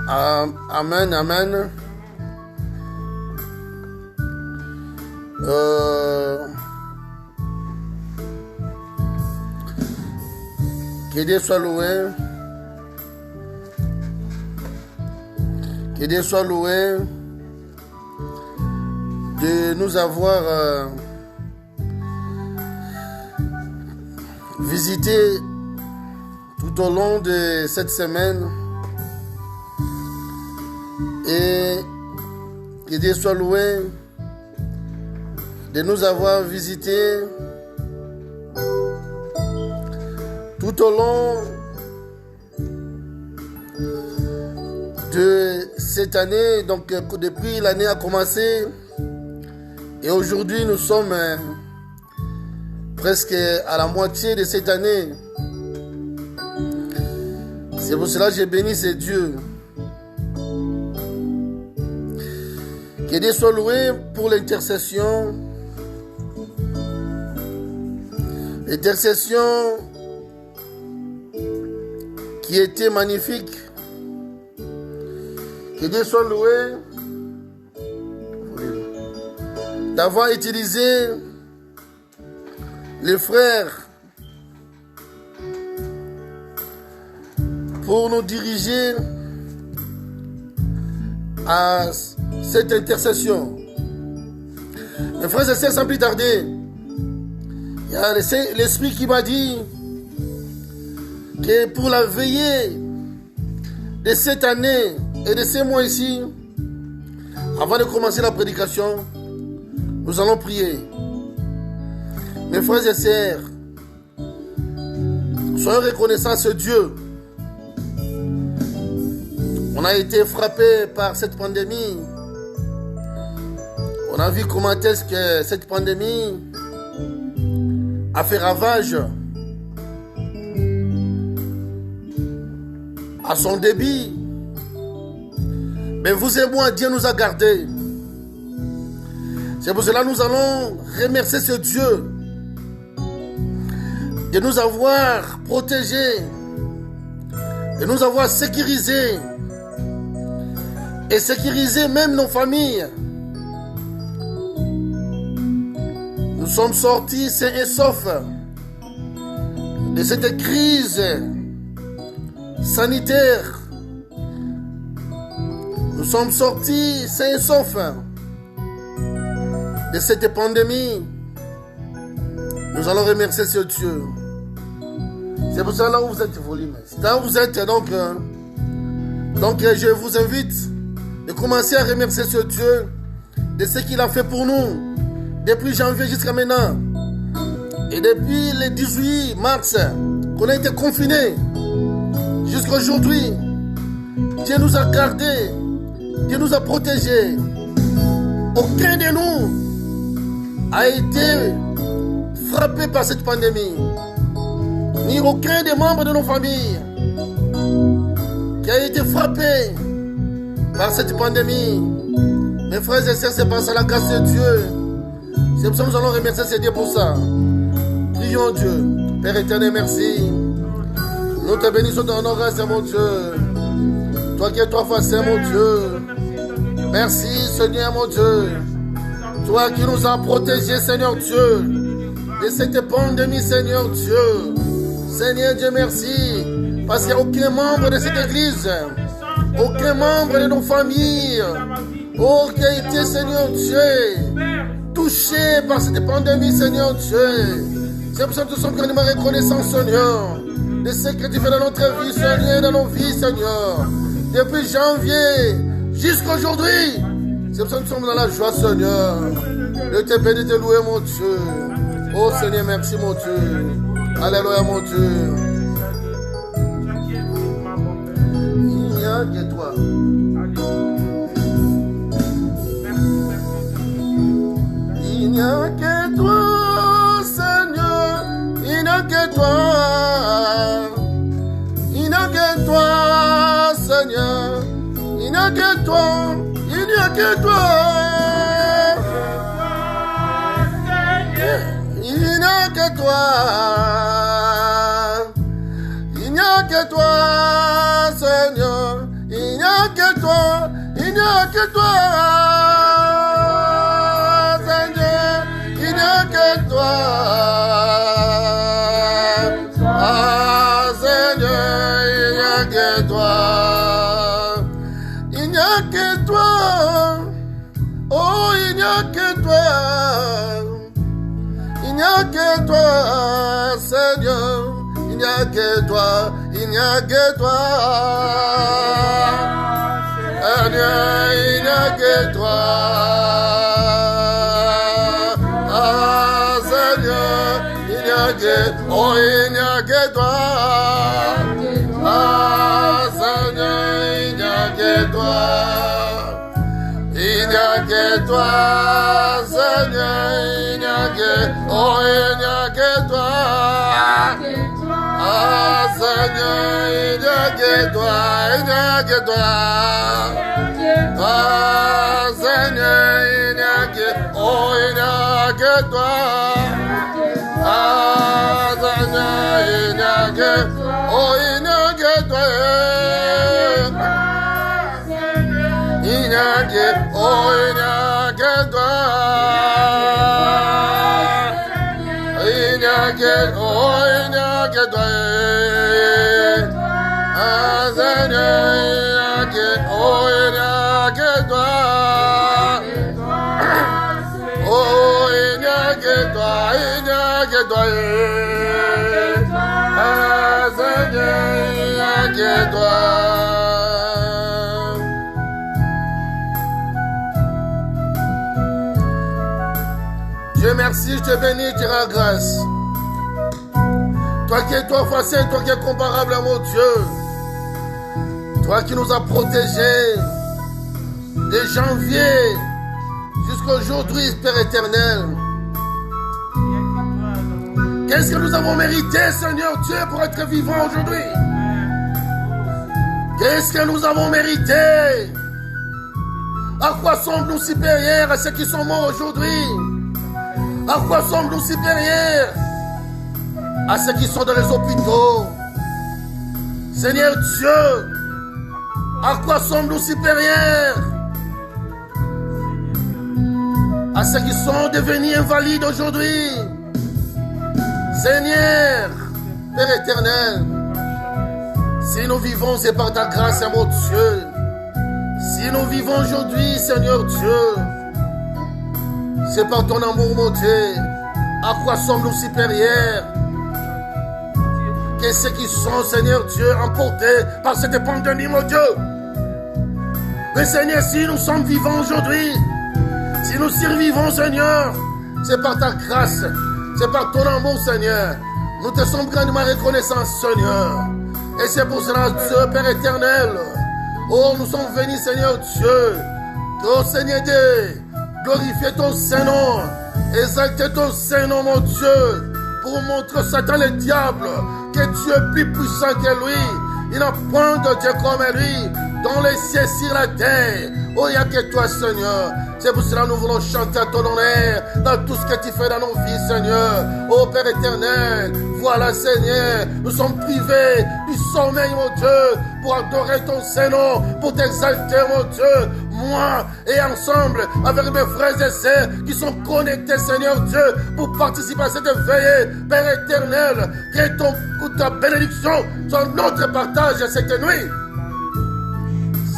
Amen, amen. Que Dieu soit loué. Que Dieu soit loué de nous avoir visité tout au long de cette semaine. Et que Dieu soit loué de nous avoir visités tout au long de cette année. Donc depuis l'année a commencé et aujourd'hui nous sommes presque à la moitié de cette année. C'est pour cela que j'ai béni ces dieux. Que Dieu soit loué pour l'intercession. L'intercession qui était magnifique. Que Dieu soit loué d'avoir utilisé les frères pour nous diriger à cette intercession. Mes frères et sœurs, sans plus tarder, il y a l'Esprit qui m'a dit que pour la veillée de cette année et de ces mois ici, avant de commencer la prédication, nous allons prier. Mes frères et sœurs, soyons reconnaissants à ce Dieu. On a été frappé par cette pandémie. On a vu comment est-ce que cette pandémie a fait ravage à son début. Mais vous et moi, Dieu nous a gardés. C'est pour cela que nous allons remercier ce Dieu de nous avoir protégés, de nous avoir sécurisés et sécuriser même nos familles. Nous sommes sortis sains et saufs de cette crise sanitaire. Nous sommes sortis sains et saufs de cette pandémie. Nous allons remercier ce Dieu. C'est pour ça là où vous êtes volume. Là où vous êtes donc je vous invite de commencer à remercier ce Dieu de ce qu'il a fait pour nous depuis janvier jusqu'à maintenant. Et depuis le 18 mars qu'on a été confinés jusqu'à aujourd'hui, Dieu nous a gardés, Dieu nous a protégés. Aucun de nous a été frappé par cette pandémie, ni aucun des membres de nos familles qui a été frappé par cette pandémie. Mes frères et sœurs, c'est par ça la grâce de Dieu. C'est pour ça que nous allons remercier ce Dieu pour ça. Prions Dieu. Père éternel, merci. Nous te bénissons dans nos grâces, mon Dieu. Toi qui es trois fois saint, mon Dieu. Merci, Seigneur, mon Dieu. Toi qui nous as protégés, Seigneur Dieu, de cette pandémie, Seigneur Dieu. Seigneur Dieu, merci. Parce qu'il n'y a aucun membre de cette église, aucun membre de nos familles, qui a été, Seigneur Dieu, touché par cette pandémie, Seigneur Dieu. C'est pour ça que nous sommes grandement reconnaissants, Seigneur, de ce que tu fais dans notre vie, Seigneur, dans nos vies, Seigneur. Depuis janvier jusqu'à aujourd'hui. C'est pour ça que nous sommes dans la joie, Seigneur. De te bénir, de te louer, mon Dieu. Oh Seigneur, merci, mon Dieu. Alléluia, mon Dieu. Il n'y a que toi. Il n'y a que toi, Seigneur. Il n'y a que toi. Il n'y a que toi, Seigneur. Il n'y a que toi. Il n'y a que toi. Il n'y a que toi. Il n'y a que toi, Seigneur. Il n'y a que toi, il n'y a que toi. Seigneur, il n'y a que toi. Ah Seigneur, il n'y a que toi. Il n'y a que toi. Oh, il n'y a que toi. Il n'y a que toi, Seigneur. Il n'y a que toi. Il n'y a que toi. Seigneur, il n'y a que toi. Ah, Seigneur, il n'y a que... Oh, il n'y a que toi. Ah, Seigneur, il n'y a que toi. Il n'y a que toi, Seigneur, il n'y a que... Oh, il n'y a que toi. Ah, Seigneur, il n'y a que toi, il n'y a que toi. Ah, Seigneur, il n'y a que... Oh, il n'y a que toi. Ah, Seigneur, il n'y a que... Oh, il n'y a que toi. Il n'y a que... Oh, il n'y a que toi. Il n'y a que... Oh, il n'y a que toi. Ah, Seigneur, il n'y a que... Oh, il n'y a que toi. Oh, il n'y a que toi. Il n'y a que toi. Ah, Seigneur, il n'y a que toi. Dieu merci, je te bénis, je te rends grâce. Toi qui es toi facile, toi qui es comparable à mon Dieu. Toi qui nous as protégés de janvier jusqu'à aujourd'hui, Père éternel. Qu'est-ce que nous avons mérité, Seigneur Dieu, pour être vivants aujourd'hui? Qu'est-ce que nous avons mérité? À quoi sommes-nous supérieurs à ceux qui sont morts aujourd'hui? À quoi sommes-nous supérieurs à ceux qui sont dans les hôpitaux? Seigneur Dieu, à quoi sommes-nous supérieurs à ceux qui sont devenus invalides aujourd'hui? Seigneur, Père éternel, si nous vivons, c'est par ta grâce, mon Dieu. Si nous vivons aujourd'hui, Seigneur Dieu, c'est par ton amour, mon Dieu. À quoi sommes-nous supérieurs que ceux qui sont, Seigneur Dieu, emportés par cette pandémie, mon Dieu? Mais Seigneur, si nous sommes vivants aujourd'hui, si nous survivons, Seigneur, c'est par ta grâce, c'est par ton amour, Seigneur. Nous te sommes grandement reconnaissants, Seigneur. Et c'est pour cela, Dieu, Père éternel, oh, nous sommes venus, Seigneur Dieu, oh Seigneur Dieu, glorifier ton Saint-Nom, exalter ton Saint-Nom, mon Dieu, pour montrer Satan le diable que Dieu est plus puissant que lui. Il n'a point de Dieu comme lui, dans les cieux sur la terre. Oh, il n'y a que toi, Seigneur. C'est pour cela que nous voulons chanter à ton honneur dans tout ce que tu fais dans nos vies, Seigneur. Oh, Père éternel, voilà, Seigneur, nous sommes privés du sommeil, mon Dieu, pour adorer ton Saint-Nom, pour t'exalter, mon Dieu. Moi et ensemble, avec mes frères et sœurs qui sont connectés, Seigneur Dieu, pour participer à cette veillée, Père éternel, que ta bénédiction soit notre partage cette nuit.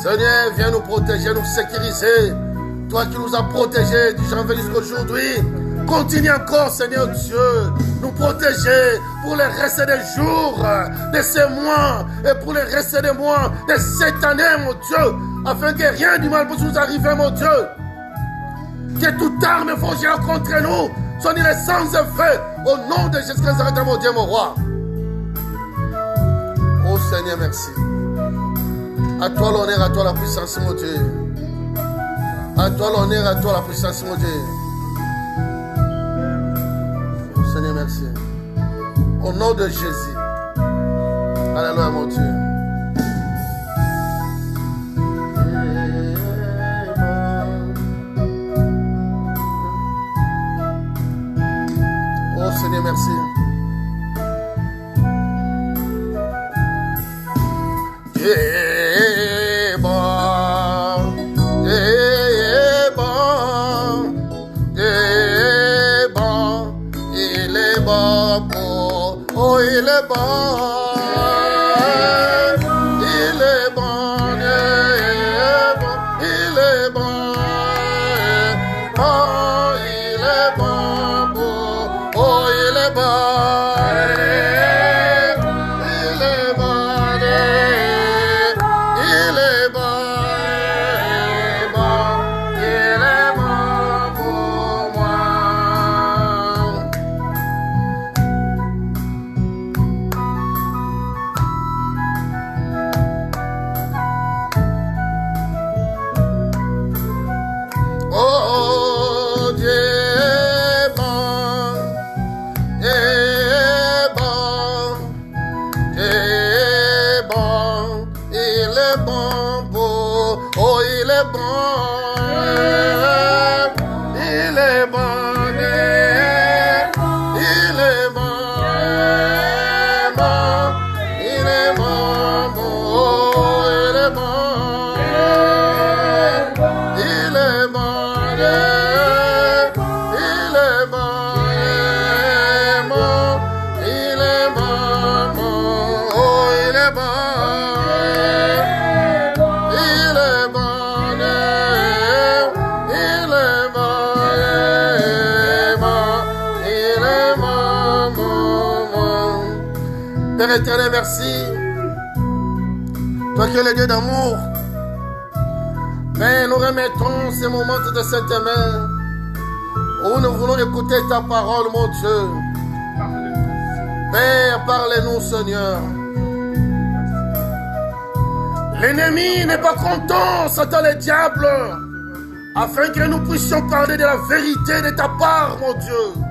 Seigneur, viens nous protéger, nous sécuriser. Toi qui nous as protégés du janvier jusqu'à aujourd'hui, continue encore, Seigneur Dieu, nous protéger pour le reste des jours de ces mois et pour le reste des mois de cette année, mon Dieu, afin que rien du mal puisse nous arriver, mon Dieu. Que toute arme forgée contre nous soit nullement sans effet, au nom de Jésus-Christ, mon Dieu, mon roi. Oh Seigneur, merci. À toi l'honneur, à toi la puissance, mon Dieu. À toi l'honneur, à toi la puissance, mon Dieu. Oh Seigneur, merci. Au nom de Jésus. Alléluia, mon Dieu. Oh Seigneur, merci. Dieu est bon. il est bon. Il est bon. Il est bon. Oh, il est bon. Oh, il est bon. Père éternel, merci. Toi qui es le Dieu d'amour. Mais nous remettons ces moments de cette main où nous voulons écouter ta parole, mon Dieu. Père, parlez-nous, Seigneur. L'ennemi n'est pas content, Satan le diable, afin que nous puissions parler de la vérité de ta part, mon Dieu.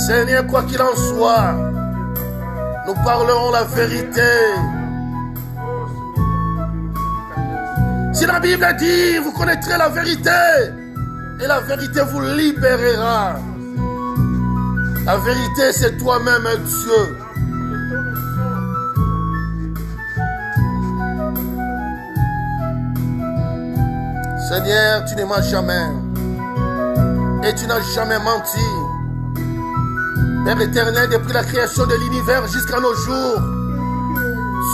Seigneur, quoi qu'il en soit, nous parlerons la vérité. Si la Bible dit, vous connaîtrez la vérité, et la vérité vous libérera. La vérité, c'est toi-même, Dieu. Seigneur, tu ne mens jamais. Et tu n'as jamais menti. Père éternel, depuis la création de l'univers jusqu'à nos jours,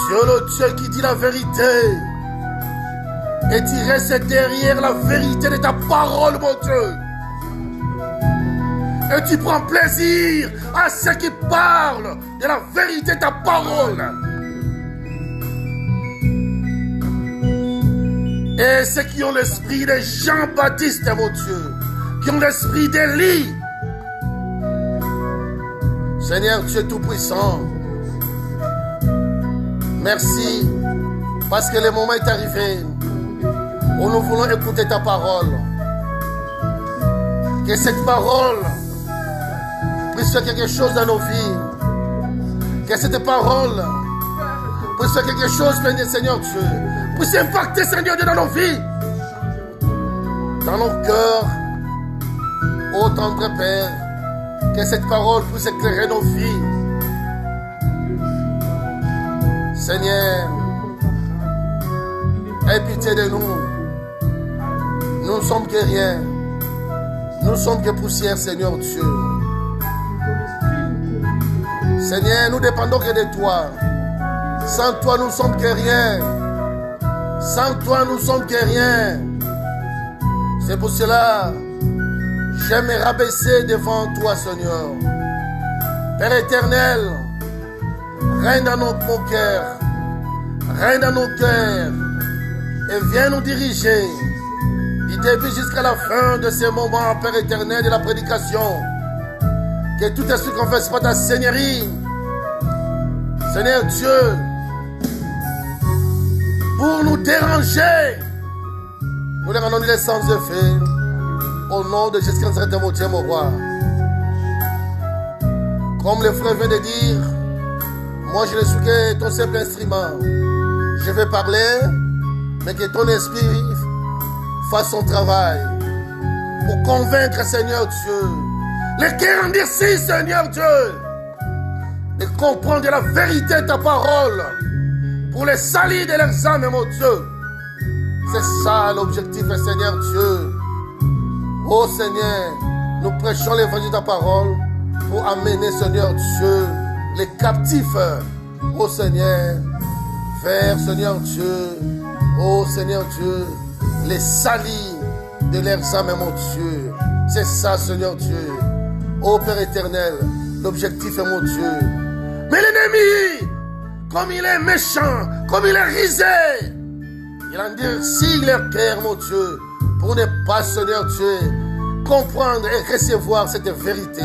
tu es le Dieu qui dit la vérité. Et tu restes derrière la vérité de ta parole, mon Dieu. Et tu prends plaisir à ceux qui parlent de la vérité de ta parole. Et ceux qui ont l'esprit de Jean-Baptiste, mon Dieu, qui ont l'esprit d'Élie. Seigneur, tu es tout puissant. Merci, parce que le moment est arrivé où nous voulons écouter ta parole. Que cette parole puisse faire quelque chose dans nos vies. Que cette parole puisse faire quelque chose, Seigneur Dieu, puisse impacter, Seigneur Dieu, dans nos vies, dans nos cœurs. Ô tendre Père, que cette parole puisse éclairer nos vies. Seigneur, aie pitié de nous. Nous ne sommes que rien. Nous ne sommes que poussière, Seigneur Dieu. Seigneur, nous dépendons que de toi. Sans toi, nous ne sommes que rien. Sans toi, nous ne sommes que rien. C'est pour cela je me rabaisser devant toi, Seigneur. Père éternel, règne dans nos cœurs. Règne dans nos cœurs. Et viens nous diriger. Du début jusqu'à la fin de ces moments, Père éternel, de la prédication. Que tout esprit ne confesse pas ta Seigneurie. Seigneur Dieu, pour nous déranger, nous les rendons les sans effet. Au nom de Jésus-Christ, mon Dieu, mon roi. Comme le frère vient de dire, moi je ne suis que ton simple instrument. Je vais parler, mais que ton esprit fasse son travail pour convaincre, Seigneur Dieu, les cœurs endurcis, Seigneur Dieu, de comprendre la vérité de ta parole pour les salir de leurs âmes, mon Dieu. C'est ça l'objectif, Seigneur Dieu. Oh Seigneur, nous prêchons l'évangile de ta parole pour amener, Seigneur Dieu, les captifs, ô Seigneur, vers, Seigneur Dieu, ô Seigneur Dieu, les salis de leurs âmes, mon Dieu. C'est ça, Seigneur Dieu. Ô Père éternel, l'objectif est, mon Dieu. Mais l'ennemi, comme il est méchant, comme il est risé, il endurcit leur cœur, mon Dieu, pour ne pas, Seigneur Dieu, comprendre et recevoir cette vérité.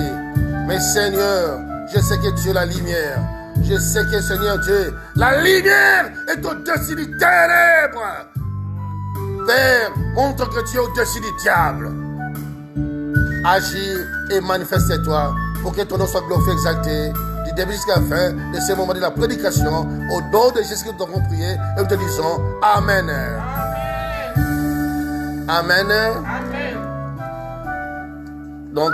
Mais Seigneur, je sais que tu es la lumière. Je sais que, Seigneur Dieu, la lumière est au-dessus du ténèbre. Père, montre que tu es au-dessus du diable. Agis et manifeste-toi pour que ton nom soit glorifié, exalté, du début jusqu'à la fin de ce moment de la prédication. Au nom de Jésus, nous devons prier et nous te disons Amen. Amen. Amen. Donc,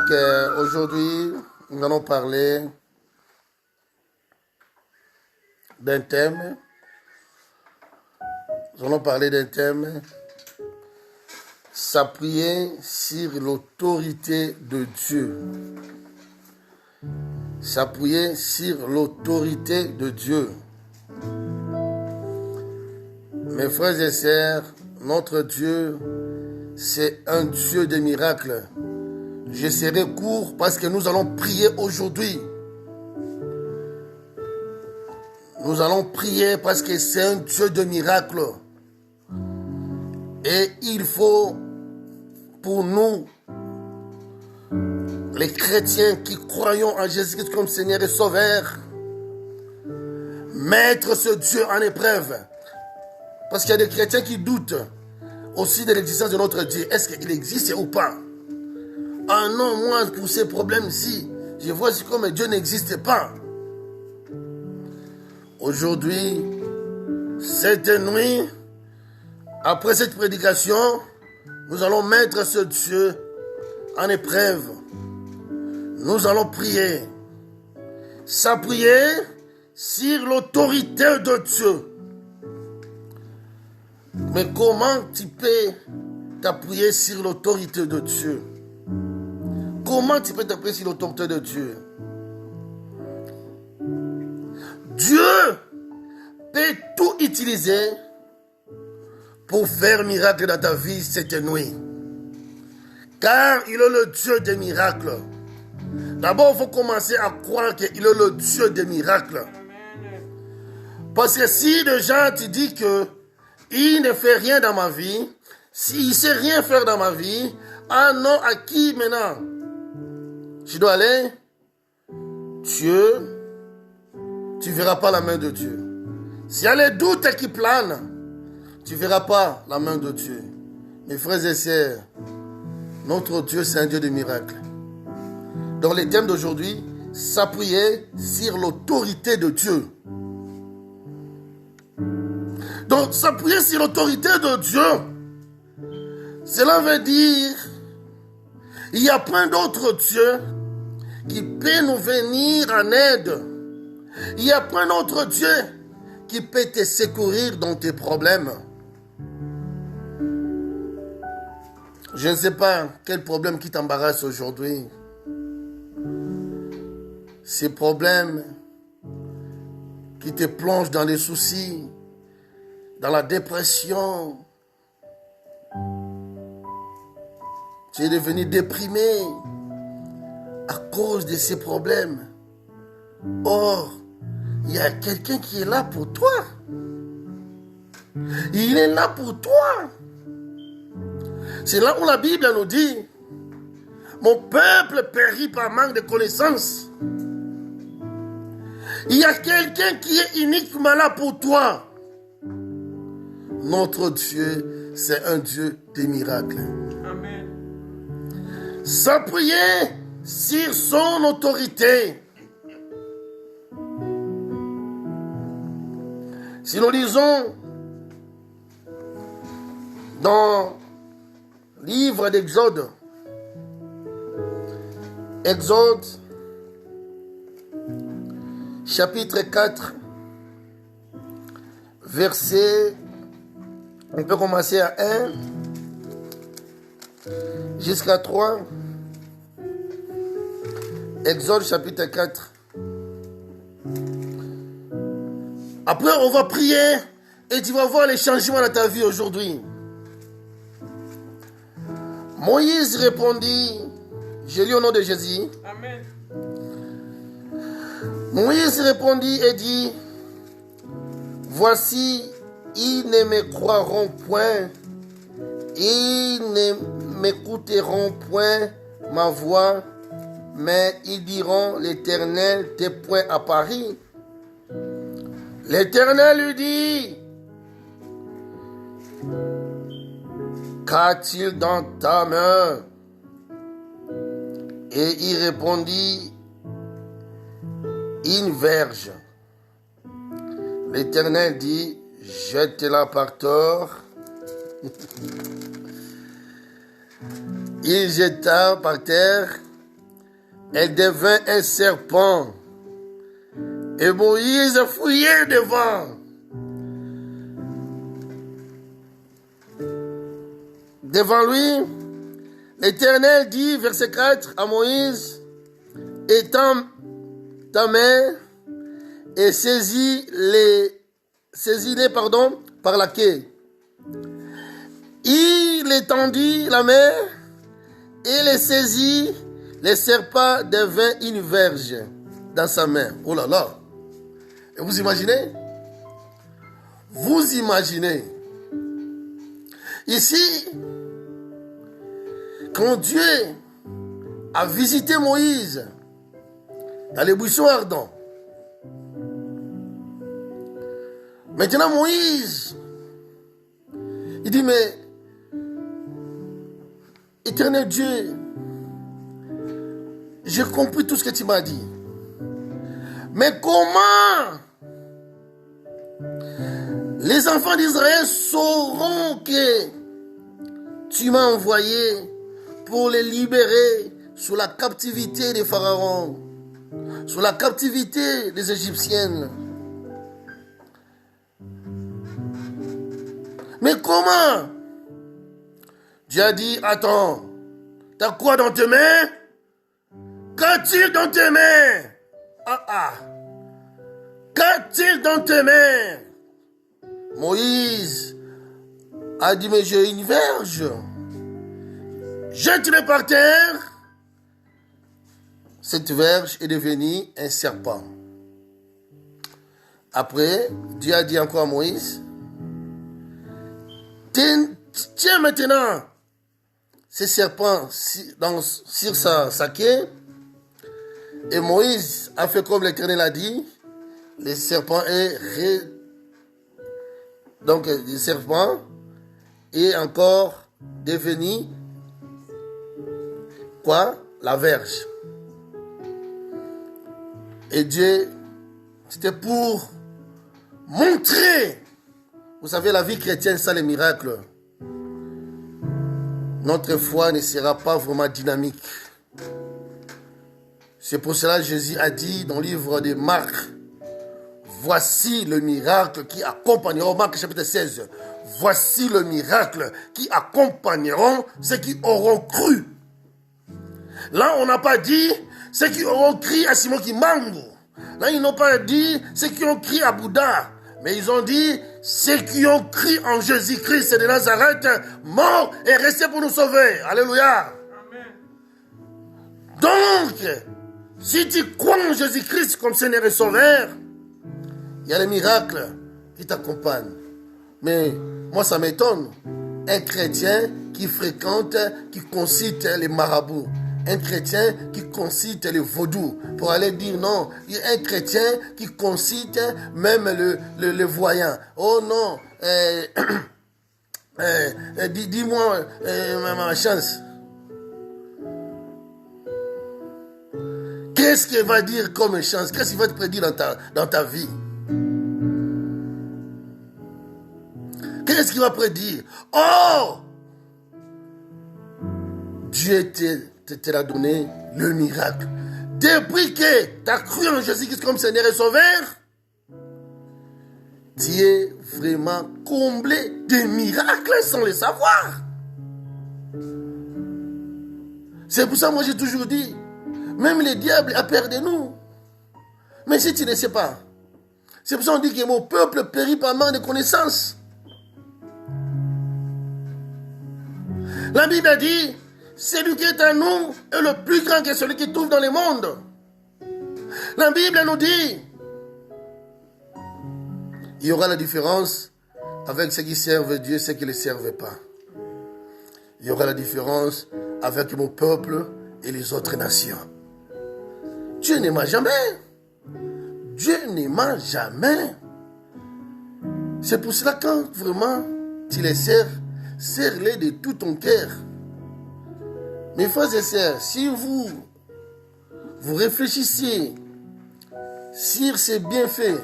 aujourd'hui, nous allons parler d'un thème. Nous allons parler d'un thème. S'appuyer sur l'autorité de Dieu. S'appuyer sur l'autorité de Dieu. Mes frères et sœurs, notre Dieu, c'est un Dieu de miracles. Je serai court parce que nous allons prier aujourd'hui. Nous allons prier parce que c'est un Dieu de miracles. Et il faut, pour nous, les chrétiens qui croyons en Jésus-Christ comme Seigneur et Sauveur, mettre ce Dieu en épreuve. Parce qu'il y a des chrétiens qui doutent aussi de l'existence de notre Dieu. Est-ce qu'il existe ou pas? Ah non, moi, pour ces problèmes-ci, je vois comme Dieu n'existe pas. Aujourd'hui, cette nuit, après cette prédication, nous allons mettre ce Dieu en épreuve. Nous allons prier. S'appuyer sur l'autorité de Dieu. Mais comment tu peux t'appuyer sur l'autorité de Dieu? Comment tu peux t'appuyer sur l'autorité de Dieu? Dieu peut tout utiliser pour faire miracle dans ta vie cette nuit. Car il est le Dieu des miracles. D'abord, il faut commencer à croire qu'il est le Dieu des miracles. Parce que si déjà tu dis que il ne fait rien dans ma vie, s'il ne sait rien faire dans ma vie, ah non, à qui maintenant je dois aller? Dieu, tu ne verras pas la main de Dieu. S'il y a les doutes qui planent, tu ne verras pas la main de Dieu. Mes frères et sœurs, notre Dieu, c'est un Dieu de miracles. Dans les thèmes d'aujourd'hui, s'appuyer sur l'autorité de Dieu. Donc, s'appuyer sur l'autorité de Dieu, cela veut dire il y a plein d'autres dieux qui peuvent nous venir en aide. Il y a plein d'autres dieux qui peuvent te secourir dans tes problèmes. Je ne sais pas quel problème qui t'embarrasse aujourd'hui. Ces problèmes qui te plongent dans les soucis, dans la dépression. Tu es devenu déprimé à cause de ces problèmes. Or, il y a quelqu'un qui est là pour toi. Il est là pour toi. C'est là où la Bible nous dit, mon peuple périt par manque de connaissances. Il y a quelqu'un qui est uniquement là pour toi. Notre Dieu, c'est un Dieu des miracles. Amen. S'appuyer sur son autorité. Si nous lisons dans le livre d'Exode, Exode, chapitre 4, verset, on peut commencer à 1 jusqu'à 3. Exode chapitre 4. Après, on va prier et tu vas voir les changements dans ta vie aujourd'hui. Moïse répondit, je lis au nom de Jésus. Amen. Moïse répondit et dit, voici, ils ne me croiront point, ils ne m'écouteront point ma voix, mais ils diront, l'Éternel t'est point à Paris. L'Éternel lui dit, qu'a-t-il dans ta main? Et il répondit, une verge. L'Éternel dit, jette-la par terre. Il jeta par terre, elle devint un serpent. Et Moïse fouillait devant. Devant lui, l'Éternel dit, verset 4, à Moïse, étends ta main et saisis-les par la queue. Il étendit la main et les saisit, le serpent devint une verge dans sa main. Oh là là! Et vous imaginez? Vous imaginez? Ici, quand Dieu a visité Moïse dans les buissons ardents, maintenant Moïse, il dit, mais Éternel Dieu, j'ai compris tout ce que tu m'as dit. Mais comment les enfants d'Israël sauront que tu m'as envoyé pour les libérer sous la captivité des pharaons, sous la captivité des Égyptiennes? Mais comment? Dieu a dit, attends, t'as quoi dans tes mains? Qu'a-t-il dans tes mains? Qu'a-t-il dans tes mains? Moïse a dit, mais j'ai une verge. Jette-le par terre. Cette verge est devenue un serpent. Après, Dieu a dit encore à Moïse, tiens maintenant ce serpent sur sa queue. Et Moïse a fait comme l'Éternel a dit. Le serpent donc le serpent est encore devenu quoi? La verge. Et Dieu, c'était pour montrer, vous savez, la vie chrétienne sans les miracles, notre foi ne sera pas vraiment dynamique. C'est pour cela que Jésus a dit dans le livre de Marc, voici le miracle qui accompagneront, Marc chapitre 16, voici le miracle qui accompagneront ceux qui auront cru. Là, on n'a pas dit ceux qui auront crié à Simon Kimbangu. Là, ils n'ont pas dit ceux qui ont crié à Bouddha. Mais ils ont dit ceux qui ont crié en Jésus-Christ de Nazareth, mort et resté pour nous sauver. Alléluia. Amen. Donc, si tu crois en Jésus-Christ comme Seigneur et Sauveur, il y a les miracles qui t'accompagnent. Mais moi, ça m'étonne. Un chrétien qui fréquente, qui concite les marabouts. Un chrétien qui concite les vaudous. Pour aller dire non. Il y a un chrétien qui concite même le voyant. Oh non. Dis-moi ma chance. Qu'est-ce qu'il va dire comme chance? Qu'est-ce qu'il va te prédire dans ta vie? Qu'est-ce qu'il va prédire? Oh! Dieu t'a donné le miracle. Depuis que tu as cru en Jésus-Christ comme Seigneur et Sauveur, tu es vraiment comblé de miracles sans le savoir. C'est pour ça que moi j'ai toujours dit, Même le diable a peur de nous. Mais si tu ne sais pas, c'est pour ça qu'on dit que mon peuple périt par manque de connaissances. La Bible a dit, celui qui est en nous est le plus grand que celui qui trouve dans le monde. La Bible nous dit, il y aura la différence avec ceux qui servent Dieu et ceux qui ne le servent pas. Il y aura la différence avec mon peuple et les autres nations. Dieu n'aima jamais. Dieu n'aima jamais. C'est pour cela quand vraiment tu les sers, serre-les de tout ton cœur. Mes frères et sœurs, si vous réfléchissez sur ces bienfaits,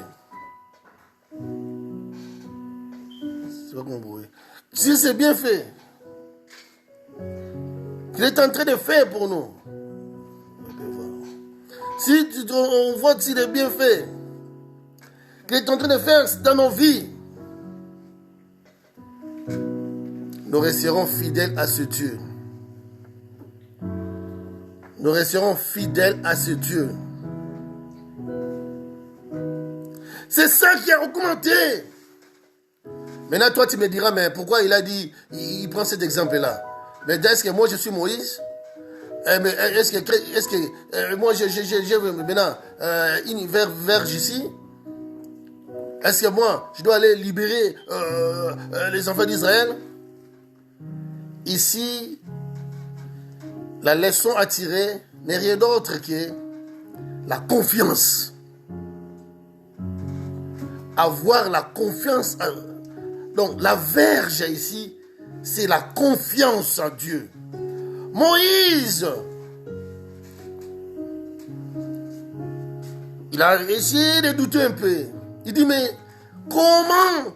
c'est pas compris. Sur ces bienfaits qu'il est en train de faire pour nous, si on voit si les bienfaits qu'il est en train de faire dans nos vies, nous resterons fidèles à ce Dieu. Nous resterons fidèles à ce Dieu. C'est ça qui a augmenté. Maintenant, toi, tu me diras, mais pourquoi il a dit, il prend cet exemple-là? Mais est-ce que moi, je suis Moïse? Mais est-ce que moi, j'ai maintenant une verge ici? Est-ce que moi, je dois aller libérer les enfants d'Israël? Ici, la leçon à tirer n'est rien d'autre que la confiance. Avoir la confiance. Donc, la verge ici, c'est la confiance en Dieu. Moïse, il a essayé de douter un peu. Il dit, mais comment?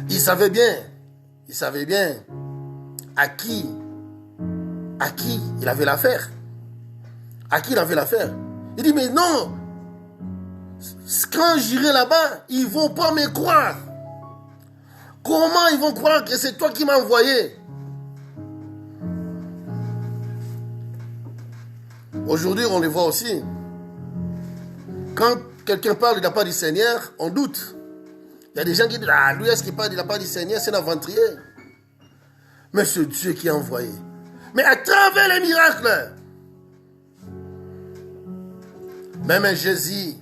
Il savait bien à qui il avait l'affaire. À qui il avait l'affaire. Il dit, mais non, quand j'irai là-bas, ils ne vont pas me croire. Comment ils vont croire que c'est toi qui m'as envoyé? Aujourd'hui, on le voit aussi. Quand quelqu'un parle de la part du Seigneur, on doute. Il y a des gens qui disent, ah, lui, est-ce qu'il parle de la part du Seigneur? C'est un aventurier. Mais c'est Dieu qui a envoyé. Mais à travers les miracles, même Jésus,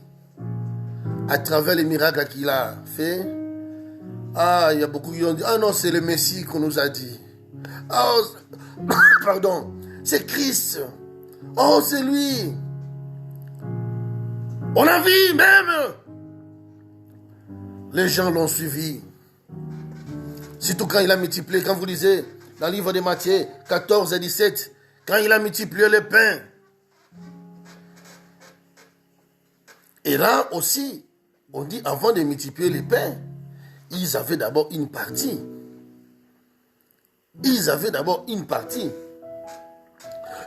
à travers les miracles qu'il a fait, ah, il y a beaucoup qui ont dit, ah non, c'est le Messie qu'on nous a dit. Oh, pardon, c'est Christ. Oh, c'est lui. On a vu même. Les gens l'ont suivi. Surtout quand il a multiplié, quand vous lisez dans le livre de Matthieu 14 et 17, quand il a multiplié le pain. Et là aussi, on dit avant de multiplier les pains, ils avaient d'abord une partie. Ils avaient d'abord une partie.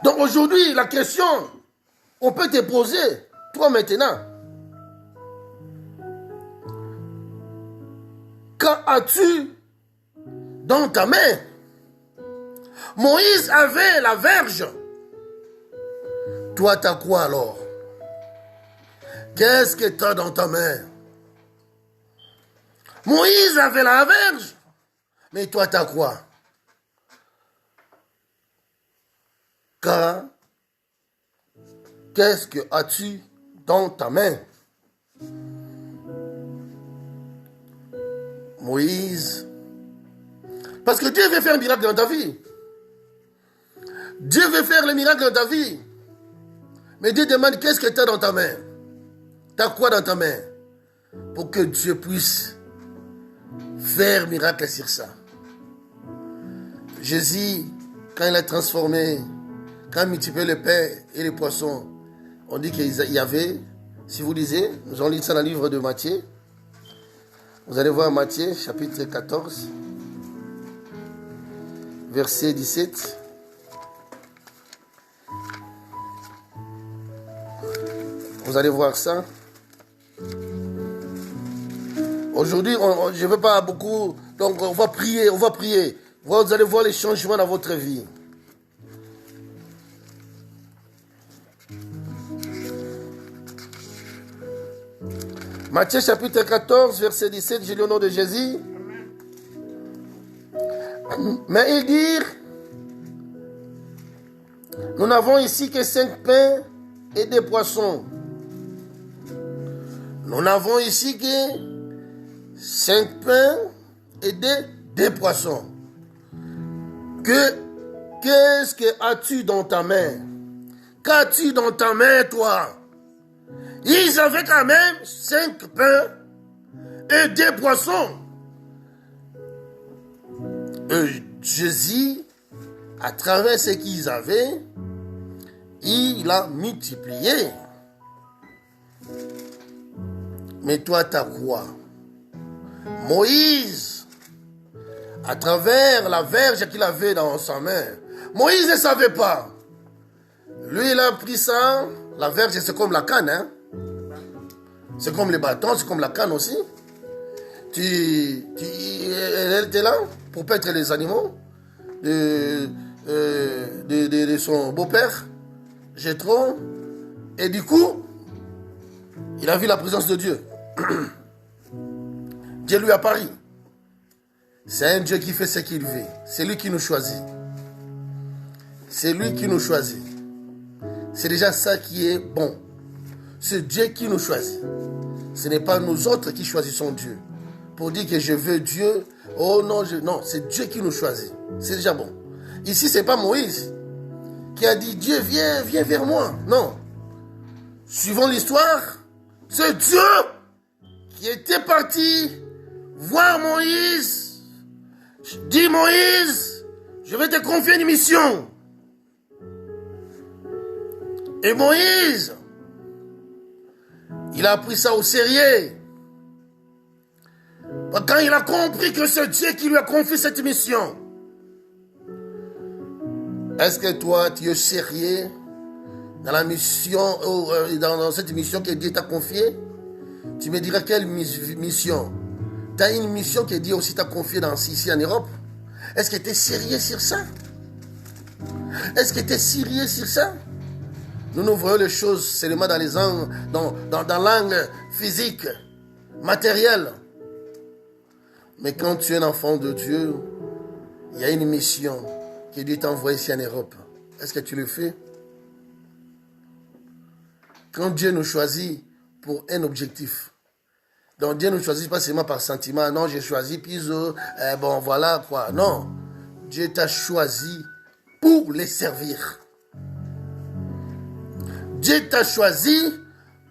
Donc aujourd'hui, la question, on peut te poser, toi maintenant. Qu'as-tu dans ta main? Moïse avait la verge. Toi, t'as quoi alors? Qu'est-ce que t'as dans ta main? Moïse avait la verge. Mais toi, t'as quoi? Car, qu'est-ce que as-tu dans ta main? Moïse. Parce que Dieu veut faire un miracle dans ta vie. Dieu veut faire le miracle dans ta vie. Mais Dieu demande qu'est-ce que tu as dans ta main? Tu as quoi dans ta main? Pour que Dieu puisse faire miracle sur ça. Jésus, quand il a transformé, quand il multipliait le pain et les poissons, on dit qu'il y avait, si vous lisez, nous allons lire ça dans le livre de Matthieu. Vous allez voir Matthieu, chapitre 14, verset 17. Vous allez voir ça. Aujourd'hui, je ne veux pas beaucoup, donc on va prier. Vous allez voir les changements dans votre vie. Matthieu chapitre 14, verset 17, j'ai lu au nom de Jésus. Mais ils dirent, nous n'avons ici que 5 pains et des poissons. Nous n'avons ici que 5 pains et des poissons. Qu'est-ce que as-tu dans ta main? Qu'as-tu dans ta main, toi? Ils avaient quand même 5 pains et des poissons. Jésus, à travers ce qu'ils avaient, il a multiplié. Mais toi, t'as quoi? Moïse, à travers la verge qu'il avait dans sa main, Moïse ne savait pas. Lui, il a pris ça. La verge, c'est comme la canne, hein? C'est comme les bâtons, c'est comme la canne aussi. Elle était là pour paître les animaux de son beau-père, Jéthro. Et du coup, il a vu la présence de Dieu. Dieu lui a parlé. C'est un Dieu qui fait ce qu'il veut. C'est lui qui nous choisit. C'est lui qui nous choisit. C'est déjà ça qui est bon. C'est Dieu qui nous choisit. Ce n'est pas nous autres qui choisissons Dieu. Pour dire que je veux Dieu. Oh non, non, c'est Dieu qui nous choisit. C'est déjà bon. Ici, ce n'est pas Moïse qui a dit Dieu, viens vers moi. Non. Suivant l'histoire, c'est Dieu qui était parti voir Moïse. Dis Moïse, je vais te confier une mission. Et Moïse, il a pris ça au sérieux. Quand il a compris que c'est Dieu qui lui a confié cette mission. Est-ce que toi, tu es sérieux dans la mission, dans cette mission que Dieu t'a confiée? Tu me diras quelle mission? Tu as une mission que Dieu aussi t'a confiée ici en Europe? Est-ce que tu es sérieux sur ça? Est-ce que tu es sérieux sur ça? Nous voyons les choses seulement dans l'angle physique, matériel. Mais quand tu es un enfant de Dieu, il y a une mission que Dieu t'a envoyée ici en Europe. Est-ce que tu le fais? Quand Dieu nous choisit pour un objectif, donc Dieu ne nous choisit pas seulement par sentiment. Non, j'ai choisi, puis bon voilà quoi. Non, Dieu t'a choisi pour les servir. Dieu t'a choisi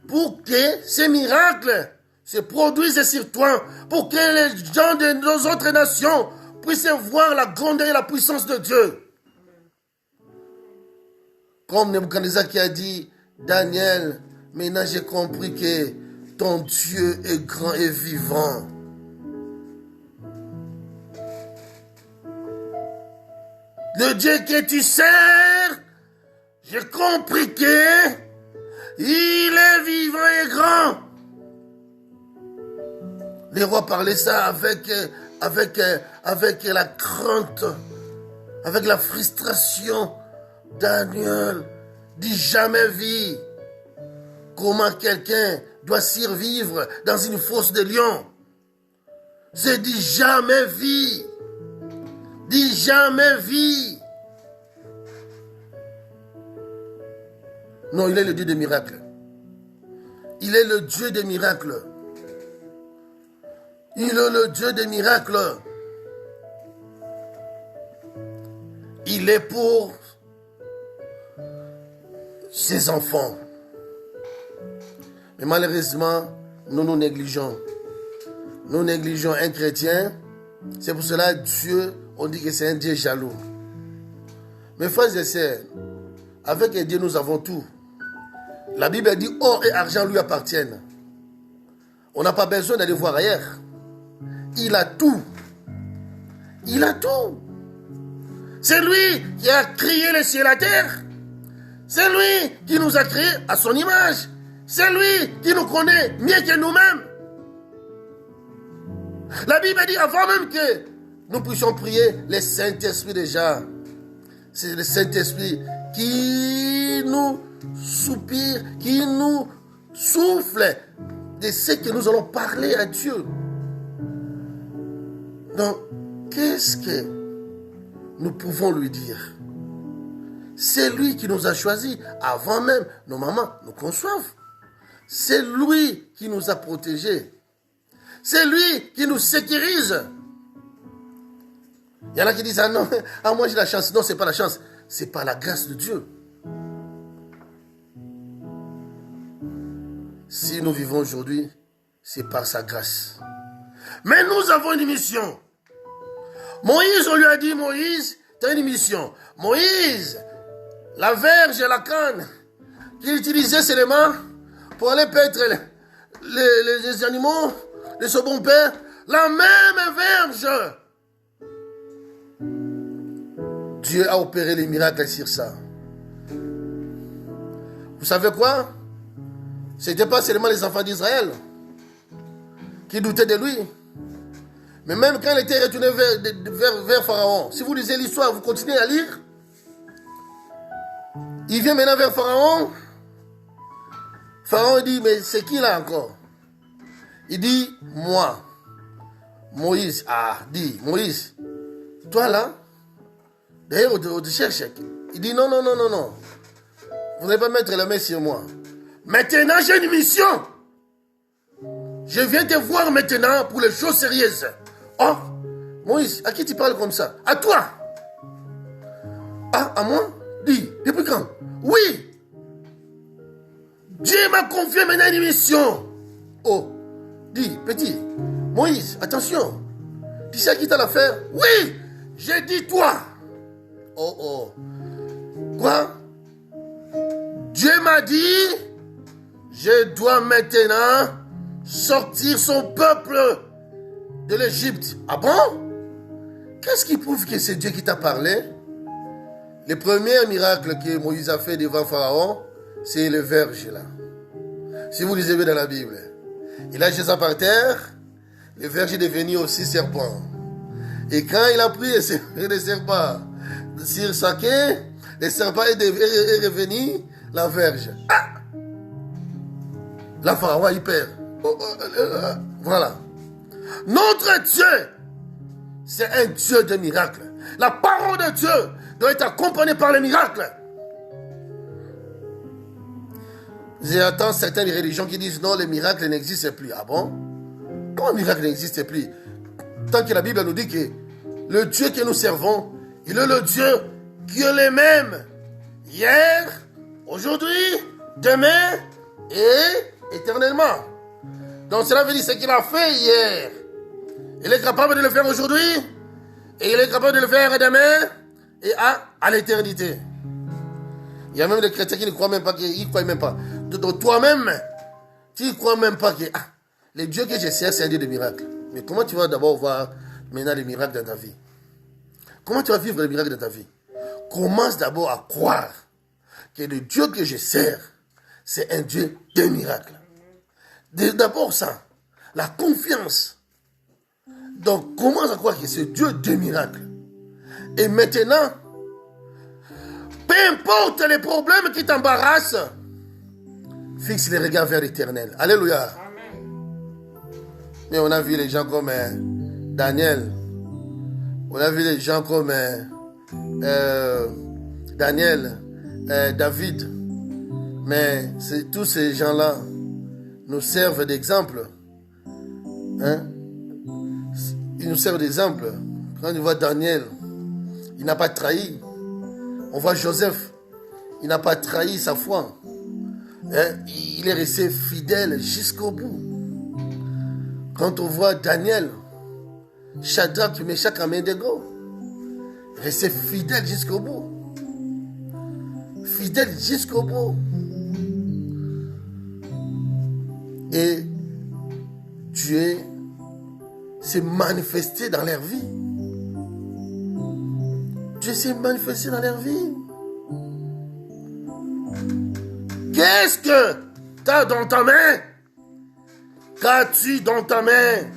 pour que ces miracles se produisent sur toi, pour que les gens de nos autres nations puissent voir la grandeur et la puissance de Dieu. Comme Nebuchadnezzar qui a dit, Daniel, maintenant j'ai compris que ton Dieu est grand et vivant. Le Dieu que tu sers, j'ai compris que il est vivant et grand. Les rois parlaient ça avec la crainte, avec la frustration. Daniel dit jamais vu comment quelqu'un doit survivre dans une fosse de lion. C'est dit jamais vu. Dit jamais vu. Non, il est le Dieu des miracles. Il est le Dieu des miracles. Il est le Dieu des miracles. Il est pour ses enfants. Mais malheureusement, nous nous négligeons. Nous négligeons un chrétien. C'est pour cela Dieu, on dit que c'est un Dieu jaloux. Mes frères et sœurs, avec Dieu nous avons tout. La Bible dit or et argent lui appartiennent. On n'a pas besoin d'aller voir ailleurs. Il a tout. Il a tout. C'est lui qui a créé les cieux et la terre. C'est lui qui nous a créés à son image. C'est lui qui nous connaît mieux que nous-mêmes. La Bible dit avant même que nous puissions prier, le Saint-Esprit déjà. C'est le Saint-Esprit qui nous soupire, qui nous souffle de ce que nous allons parler à Dieu. Donc, qu'est-ce que nous pouvons lui dire? C'est lui qui nous a choisis avant même nos mamans nous conçoivent. C'est lui qui nous a protégés. C'est lui qui nous sécurise. Il y en a qui disent, ah non, ah moi j'ai la chance. Non, ce n'est pas la chance. C'est par la grâce de Dieu. Si nous vivons aujourd'hui, c'est par sa grâce. Mais nous avons une mission. Moïse, on lui a dit, Moïse, tu as une mission. Moïse, la verge et la canne qu'il utilisait seulement pour aller paître les animaux de ce bon père, la même verge. Dieu a opéré les miracles sur ça. Vous savez quoi? Ce n'était pas seulement les enfants d'Israël qui doutaient de lui. Mais même quand il était retourné vers Pharaon, si vous lisez l'histoire, vous continuez à lire, il vient maintenant vers Pharaon. Pharaon dit, mais c'est qui là encore? Il dit, moi. Moïse, dit, Moïse, toi là, d'ailleurs on te cherche. Il dit, non. Vous n'allez pas mettre la main sur moi. Maintenant j'ai une mission. Je viens te voir maintenant pour les choses sérieuses. Oh, Moïse, à qui tu parles comme ça? À toi. Ah, à moi? Dis, depuis quand? Oui. Dieu m'a confié maintenant une mission. Oh, dis, petit, Moïse, attention. Tu sais à qui t'as l'affaire? Oui, j'ai dit toi. Oh. Quoi? Dieu m'a dit, je dois maintenant sortir son peuple de l'Égypte. Ah bon? Qu'est-ce qui prouve que c'est Dieu qui t'a parlé? Le premier miracle que Moïse a fait devant Pharaon, c'est le verge là. Si vous lisez bien dans la Bible, il a jeté ça par terre, le verge est devenu aussi serpent. Et quand il a pris le serpent sur sa queue, le serpent est revenu la verge. Ah! La Pharaon, il perd. Voilà. Notre Dieu, c'est un Dieu de miracles. La parole de Dieu doit être accompagnée par les miracles. J'entends certaines religions qui disent non, les miracles n'existent plus. Ah bon? Comment les miracles n'existent plus? Tant que la Bible nous dit que le Dieu que nous servons, il est le Dieu qui est le même hier, aujourd'hui, demain et éternellement. Donc cela veut dire ce qu'il a fait hier. Il est capable de le faire aujourd'hui et il est capable de le faire demain et à l'éternité. Il y a même des chrétiens qui ne croient même pas, ils ne croient même pas. Donc toi-même, tu ne crois même pas que le Dieu que je sers, c'est un Dieu de miracles. Mais comment tu vas d'abord voir maintenant les miracles dans ta vie? Comment tu vas vivre les miracles dans ta vie? Commence d'abord à croire que le Dieu que je sers, c'est un Dieu de miracles. D'abord ça, la confiance. Donc commence à croire que c'est Dieu de miracles. Et maintenant, peu importe les problèmes qui t'embarrassent, fixe les regards vers l'éternel. Alléluia. Mais on a vu les gens comme Daniel. On a vu les gens comme Daniel, David. Mais tous ces gens-là nous servent d'exemple. Hein? Ils nous servent d'exemple. Quand on voit Daniel, il n'a pas trahi. On voit Joseph, il n'a pas trahi sa foi. Hein? Il est resté fidèle jusqu'au bout. Quand on voit Daniel, Shadrach, Meshach, Abednego, resté fidèle jusqu'au bout. Fidèle jusqu'au bout. Et Dieu s'est manifesté dans leur vie. Dieu s'est manifesté dans leur vie. Qu'est-ce que tu as dans ta main? Qu'as-tu dans ta main?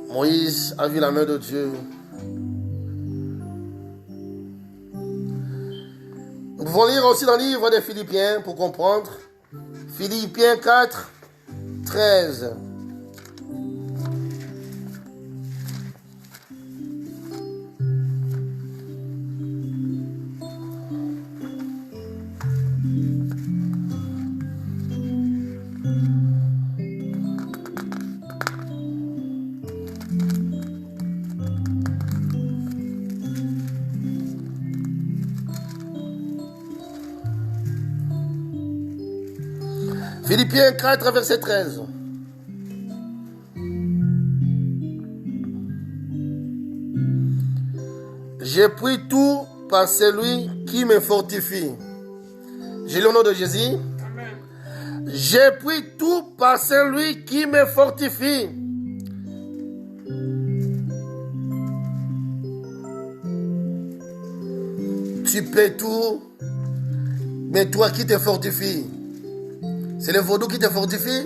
Moïse a vu la main de Dieu. Nous pouvons lire aussi dans le livre des Philippiens pour comprendre. Philippiens 4, 13. Philippiens 4, verset 13. J'ai pris tout par celui qui me fortifie. J'ai le nom de Jésus. Amen. J'ai pris tout par celui qui me fortifie. Tu peux tout, mais toi qui te fortifie. C'est le vaudou qui te fortifie?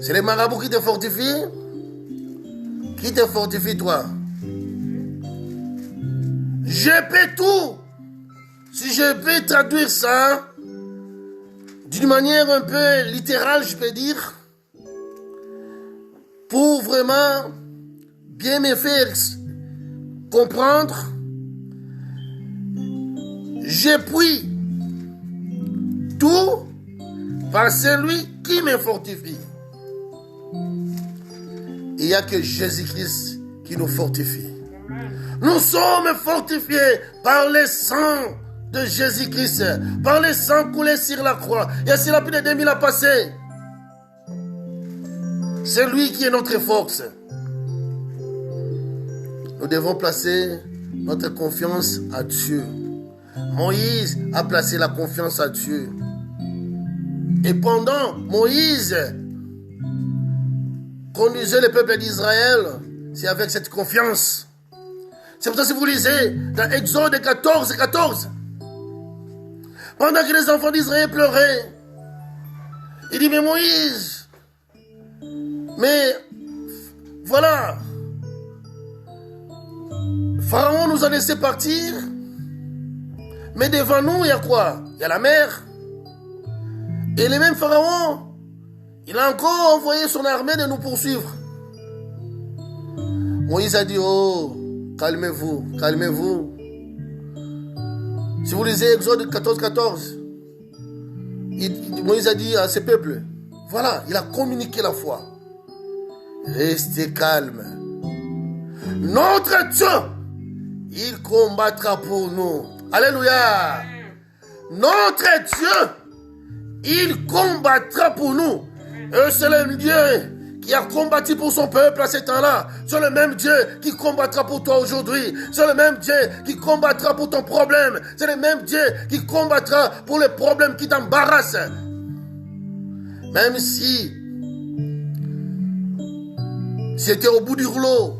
C'est les marabouts qui te fortifient? Qui te fortifie, toi? Je peux tout. Si je peux traduire ça d'une manière un peu littérale, je peux dire, pour vraiment bien me faire comprendre, j'ai pris tout par celui qui me fortifie. Il n'y a que Jésus-Christ qui nous fortifie. Nous sommes fortifiés par le sang de Jésus-Christ, par le sang coulé sur la croix. Et c'est la plus de 2000 ans passé. C'est lui qui est notre force. Nous devons placer notre confiance à Dieu. Moïse a placé la confiance à Dieu. Et pendant Moïse conduisait le peuple d'Israël, c'est avec cette confiance. C'est pour ça que si vous lisez dans Exode 14, 14, pendant que les enfants d'Israël pleuraient, il dit, mais Moïse, mais voilà, Pharaon nous a laissé partir, mais devant nous, il y a quoi? Il y a la mer. Et le même Pharaon, il a encore envoyé son armée de nous poursuivre. Moïse a dit, oh, calmez-vous, calmez-vous. Si vous lisez Exode 14, 14, Moïse a dit à ce peuple, voilà, il a communiqué la foi. Restez calme. Notre Dieu, il combattra pour nous. Alléluia. Notre Dieu, il combattra pour nous. Et c'est le Dieu qui a combattu pour son peuple à ce temps-là. C'est le même Dieu qui combattra pour toi aujourd'hui. C'est le même Dieu qui combattra pour ton problème. C'est le même Dieu qui combattra pour les problèmes qui t'embarrassent. Même si c'était au bout du rouleau,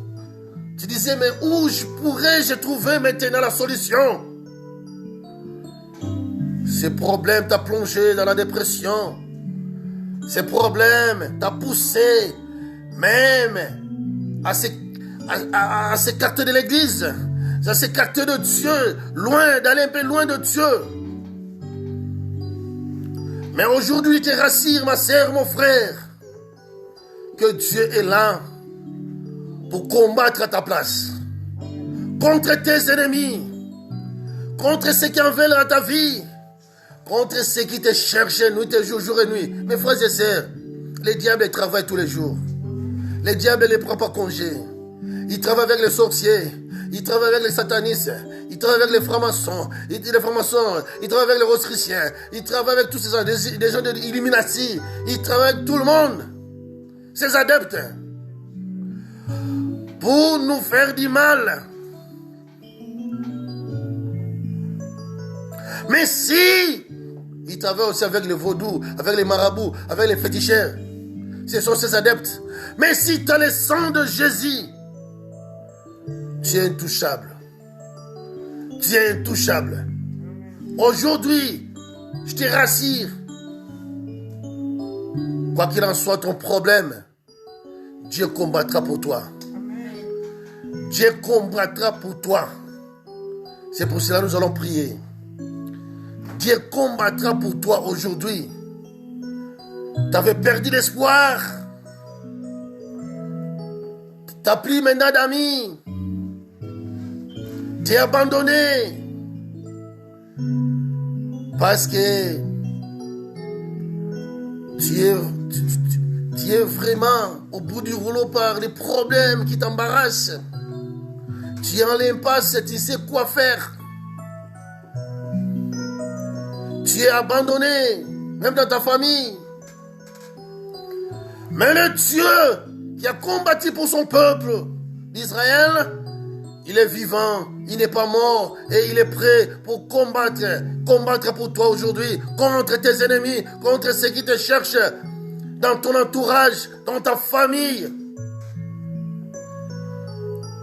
tu disais, mais où pourrais-je trouver maintenant la solution? Ces problèmes t'ont plongé dans la dépression. Ces problèmes t'ont poussé même à s'écarter de l'église, à s'écarter de Dieu, loin, d'aller un peu loin de Dieu. Mais aujourd'hui, je te rassure, ma sœur, mon frère, que Dieu est là pour combattre à ta place. Contre tes ennemis, contre ceux qui en veulent à ta vie, contre ceux qui te cherchent nuit et jour et nuit. Mes frères et sœurs, les diables travaillent tous les jours. Les diables ne prennent pas congé. Ils travaillent avec les sorciers. Ils travaillent avec les satanistes. Ils travaillent avec les francs-maçons. Ils travaillent avec les rosicruciens. Ils travaillent avec tous ces gens, des gens de l'Illuminati. Ils travaillent avec tout le monde. Ces adeptes. Pour nous faire du mal. Mais si ils travaillent aussi avec les vaudous, avec les marabouts, avec les féticheurs, ce sont ces adeptes. Mais si tu as le sang de Jésus, tu es intouchable. Tu es intouchable. Aujourd'hui, je te rassure, quoi qu'il en soit ton problème, Dieu combattra pour toi. Dieu combattra pour toi. C'est pour cela que nous allons prier. Dieu combattra pour toi aujourd'hui. Tu avais perdu l'espoir. Tu n'as plus maintenant d'amis. Tu es abandonné. Parce que tu es vraiment au bout du rouleau par les problèmes qui t'embarrassent. Tu es en l'impasse, tu sais quoi faire. Tu es abandonné, même dans ta famille. Mais le Dieu qui a combattu pour son peuple d'Israël, il est vivant, il n'est pas mort et il est prêt pour combattre pour toi aujourd'hui, contre tes ennemis, contre ceux qui te cherchent, dans ton entourage, dans ta famille.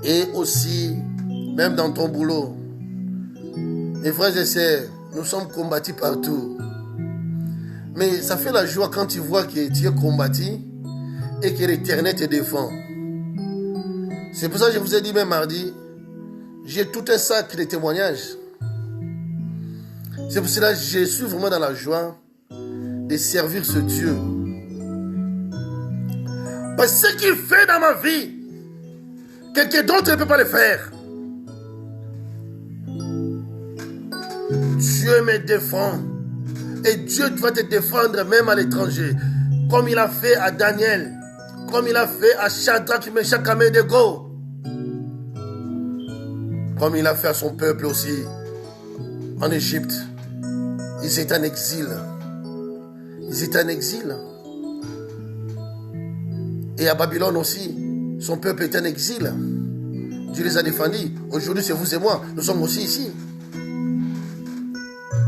Et aussi, même dans ton boulot. Mes frères et sœurs, nous sommes combattus partout. Mais ça fait la joie quand tu vois que tu es combattu et que l'Éternel te défend. C'est pour ça que je vous ai dit même mardi, j'ai tout un sac de témoignages. C'est pour cela que je suis vraiment dans la joie de servir ce Dieu. Parce que ce qu'il fait dans ma vie, quelqu'un d'autre ne peut pas le faire. Dieu me défend. Et Dieu va te défendre même à l'étranger. Comme il a fait à Daniel. Comme il a fait à Shadrach, Meshach, Abednego. Comme il a fait à son peuple aussi. En Égypte. Ils étaient en exil. Ils étaient en exil. Et à Babylone aussi. Son peuple était en exil. Dieu les a défendus. Aujourd'hui, c'est vous et moi. Nous sommes aussi ici.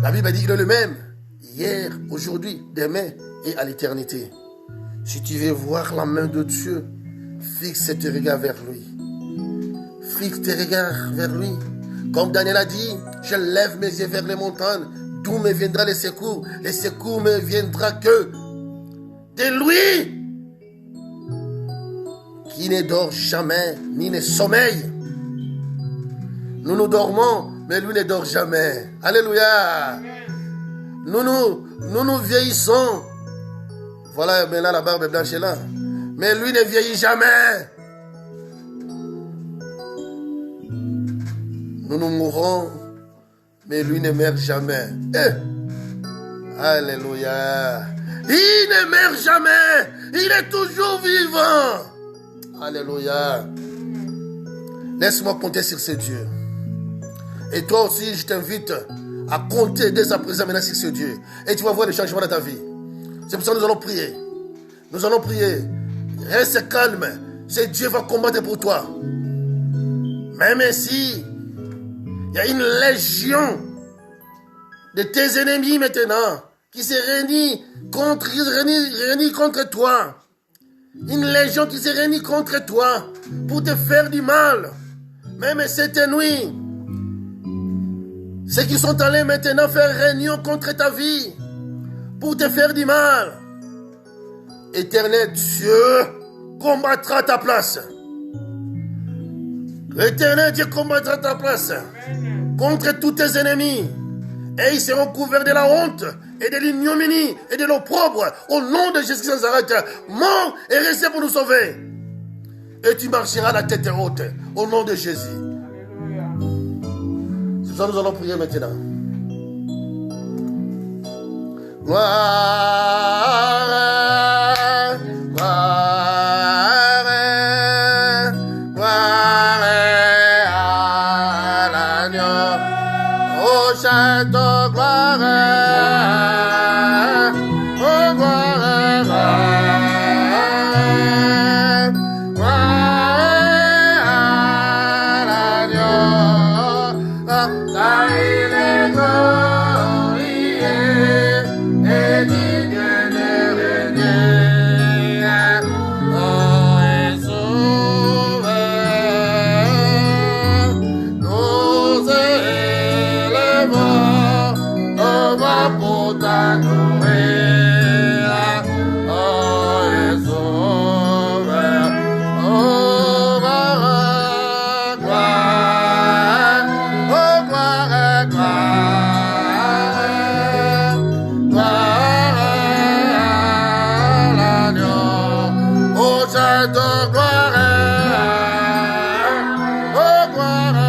La Bible dit qu'il est le même. Hier, aujourd'hui, demain et à l'éternité. Si tu veux voir la main de Dieu, fixe tes regards vers lui. Fixe tes regards vers lui. Comme Daniel a dit, je lève mes yeux vers les montagnes. D'où me viendra les secours? Les secours me viendra que de lui qui ne dort jamais, ni ne sommeille. Nous dormons, mais lui ne dort jamais. Alléluia. Nous vieillissons. Voilà, maintenant la barbe blanche est là. Mais lui ne vieillit jamais. Nous mourrons, mais lui ne meurt jamais. Alléluia. Il ne meurt jamais. Il est toujours vivant. Alléluia. Laisse-moi compter sur ce Dieu. Et toi aussi, je t'invite à compter dès à présent maintenant sur ce Dieu. Et tu vas voir les changements dans ta vie. C'est pour ça que nous allons prier. Nous allons prier. Reste calme. Ce Dieu va combattre pour toi. Même si il y a une légion de tes ennemis maintenant qui se réunit contre toi. Une légion qui se réunit contre toi pour te faire du mal. Même cette nuit, ceux qui sont allés maintenant faire réunion contre ta vie pour te faire du mal. Éternel Dieu combattra ta place. L'éternel Dieu combattra ta place contre tous tes ennemis. Et ils seront couverts de la honte et de l'ignominie et de l'opprobre au nom de Jésus sans arrêt. Mort et resté pour nous sauver. Et tu marcheras la tête haute au nom de Jésus. C'est ça que nous allons prier maintenant. Gloire, gloire, gloire à l'agneau. Oh, chante gloire, oh, gloire, gloire à l'agneau. Car il est glorieux et digne de de gloire. Oh, gloire,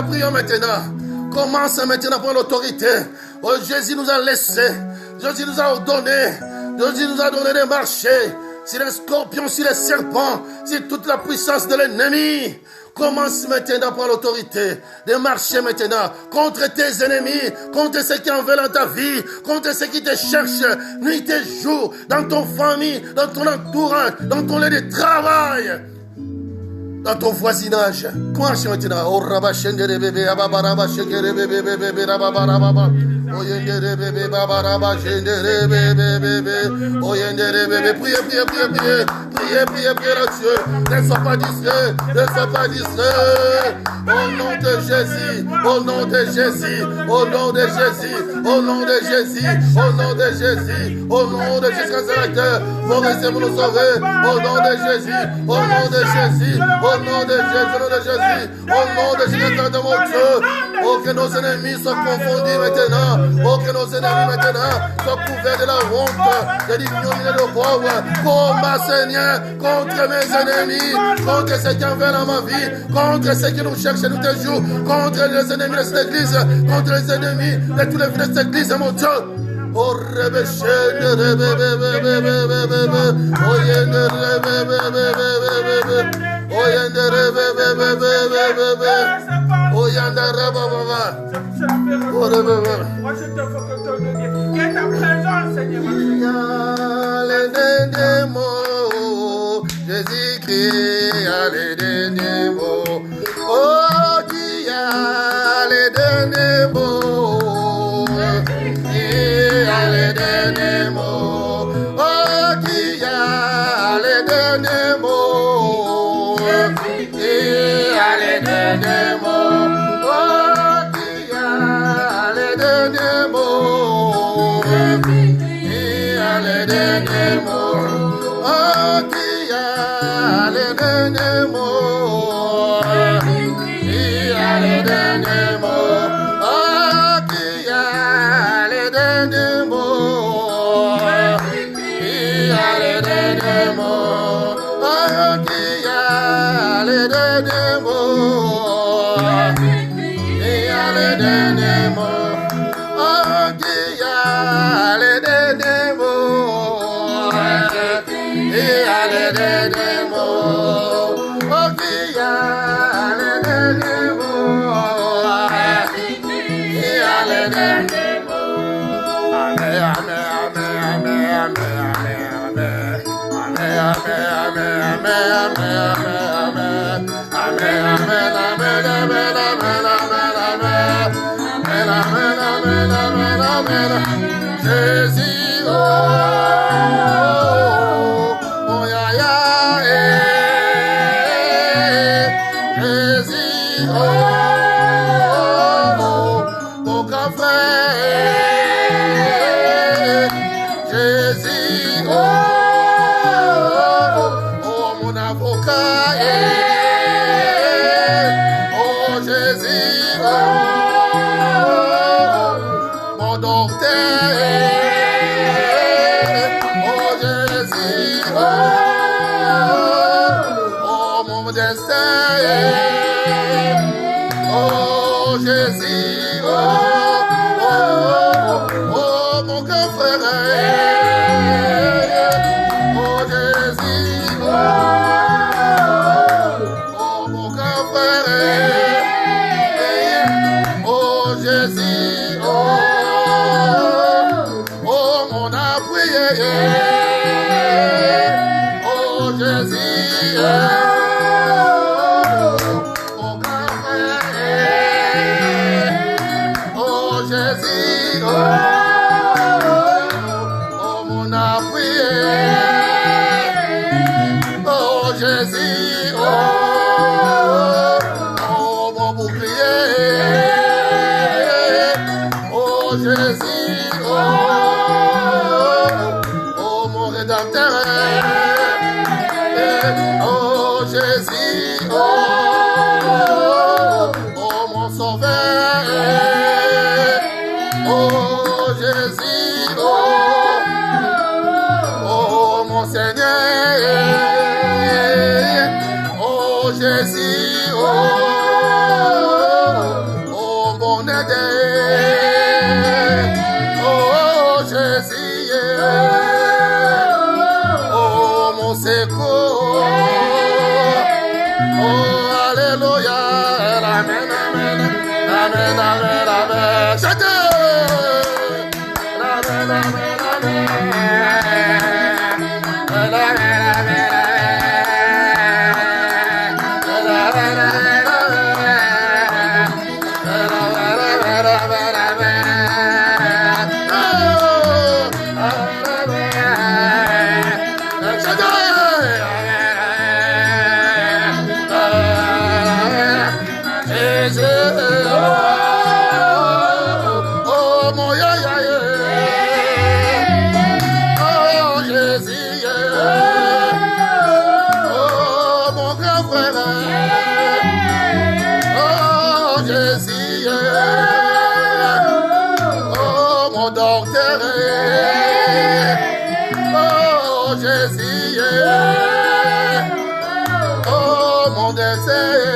Prions maintenant. Commence maintenant pour l'autorité. Oh, Jésus nous a laissé. Jésus nous a donné. Jésus nous a donné de marcher sur les scorpions, sur les serpents, sur toute la puissance de l'ennemi. Commence maintenant par l'autorité de marcher maintenant contre tes ennemis, contre ceux qui en veulent dans ta vie, contre ceux qui te cherchent nuit et jour, dans ton famille, dans ton entourage, dans ton lieu de travail. Dans ton voisinage, commence maintenant. Oh, rabachende bébé, ababaraba, shekere bébé, bébé, rababaraba. Oyende bébé, babaraba, shende bébé, oyende bébé. Priez là-dessus. Ne sois pas distrait. Au nom de Jésus, au nom de Jésus, au nom de Jésus, au nom de Jésus, au nom de Jésus, au nom de Jésus Résurrecteur. Vous restez pour nous sauver. Au nom de Jésus, au nom de Jésus. Au nom de Jésus, au nom de Jésus, de mon Dieu, oh que nos ennemis soient confondus maintenant, oh que nos ennemis maintenant soient couverts de la honte, de l'ignominie et de pauvre, combat Seigneur contre mes ennemis, contre ceux qui en veulent dans ma vie, contre ceux qui nous cherchent nous toujours, contre les ennemis de cette église, contre les ennemis de tous les vies de cette église, mon Dieu. Oh, Jésus, oh, oh, ya, ya, Jésus, oh, mon grand frère, Jésus, oh, mon avocat, oh, Jésus, oh, mon docteur, oh, Jésus, oh, mon destin, oh, Jésus, oh, mon grand frère, oh, Jésus, oh, mon grand frère, oh, Jésus, oh, mon appui, oh, Jésus, mon grand frère, oh, Jésus, oh, mon appui, oh, Jésus, oh, mon bouclier, oh, Jésus, oh, mon rédempteur, oh, Jésus, oh, mon sauveur, oh, Jésus, oh, mon Seigneur, oh, Jésus, oh, mon aide, oh, Jésus, oh, mon secours, oh, alléluia, amen, amen, amen, amen, amen, chantez, amen, amen, amen, amen, amen, oh, mon ya, ya, ya. Oh, Jésus, oh, mon grand frère, oh, Jésus, oh, mon docteur, oh, Jésus, oh, mon dessert,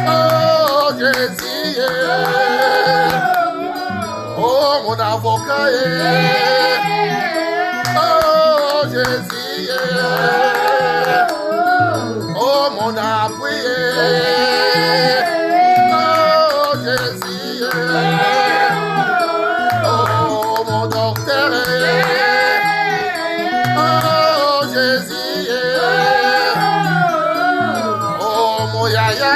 oh, Jésus, oh, mon avocat, oh, Jésus, oh, mon appui, oh, Jésus, oh, mon docteur, oh, Jésus, oh, mon yaya,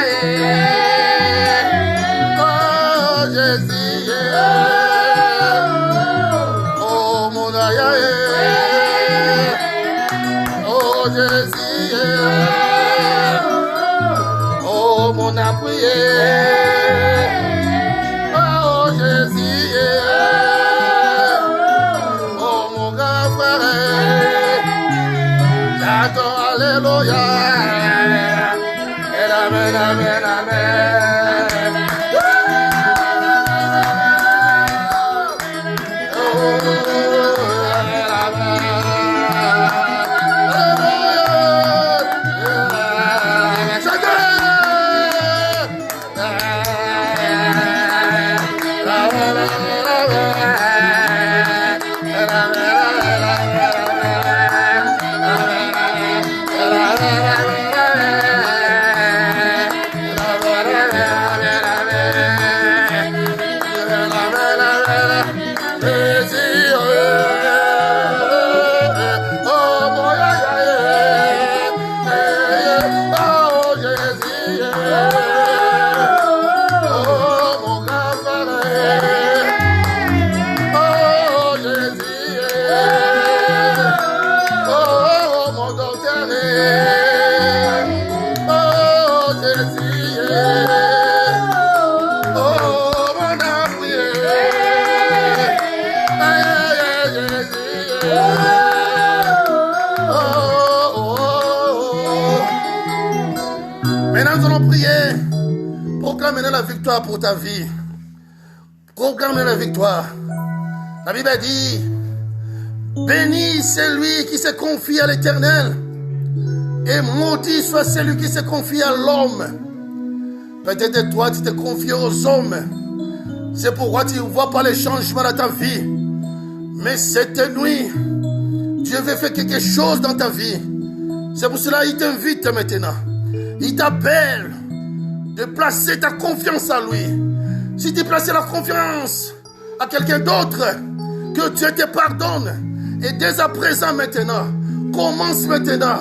oh, Jésus, oh, mon yaya, oh, Jésus, oh, mon appui, oh, Jésus, oh, mon grand frère, j'attends, alléluia, amen, amen, amen. Jésus, la victoire pour ta vie. Proclame la victoire. La Bible dit, béni celui qui se confie à l'Éternel et maudit soit celui qui se confie à l'homme. Peut-être toi tu te confies aux hommes. C'est pourquoi tu ne vois pas les changements dans ta vie. Mais cette nuit, Dieu veut faire quelque chose dans ta vie. C'est pour cela qu'il t'invite maintenant. Il t'appelle de placer ta confiance à lui. Si tu places la confiance à quelqu'un d'autre, que Dieu te pardonne. Et dès à présent maintenant, commence maintenant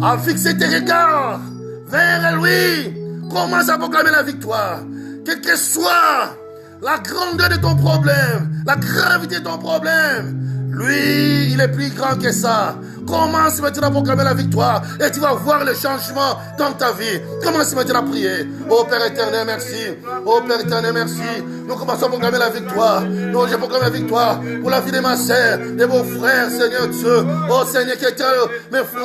à fixer tes regards vers lui. Commence à proclamer la victoire. Quelle que soit la grandeur de ton problème, la gravité de ton problème, lui, il est plus grand que ça. Commence maintenant à proclamer la victoire et tu vas voir le changement dans ta vie. Commence maintenant à prier. Oh Père éternel, merci. Oh Père éternel, merci. Nous commençons à proclamer la victoire. Nous, je proclame la victoire pour la vie de ma sœur, de mon frère, Seigneur Dieu. Oh Seigneur, qui était